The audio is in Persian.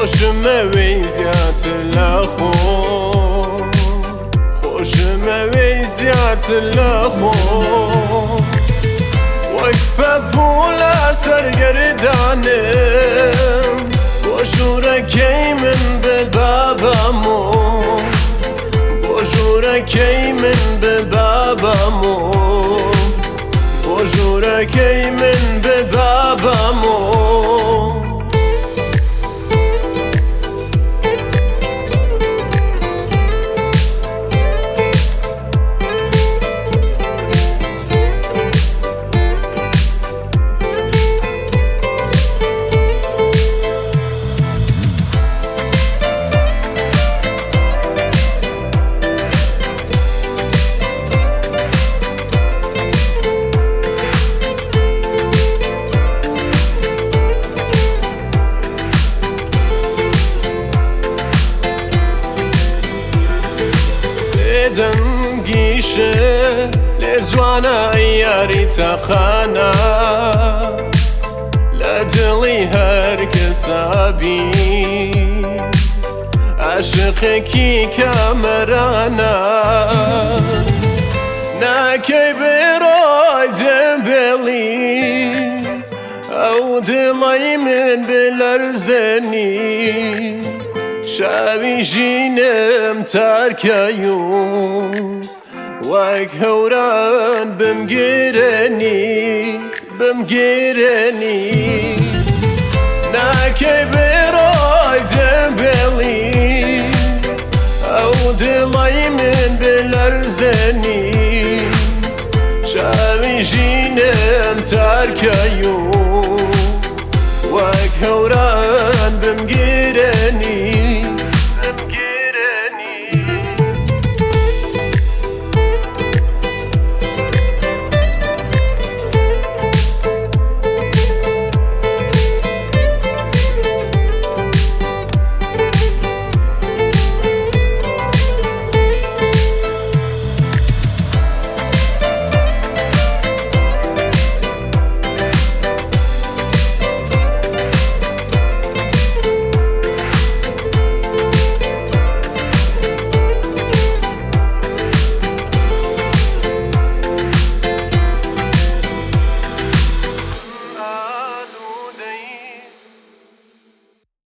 خوشمەوەی زیاتر لە خۆ خوشمەوەی زیاتر لە خۆ وەک پەپوو لە سەرگەردانم بۆ ژوورەکەی من بێ بابەمۆ بۆ ژوورەکەی من بێ بابەمۆ بۆ ژوورەکەی من بێ بابەمۆ دەنگیشە لێر جوانە یاری تەخانە لە دڵی هەر کەسابی عاشقێکی کامەرانە ناکەی بێڕۆی جێبێڵی ئەو دڵی من بێ لەرزێنی شاوی ژینم تارکەی و وەک هەوران بمگرێنی ناکەی بێڕۆی جێبێڵی ئەو دڵی من بێ لەرزێنی شاوی ژینم تارکەی و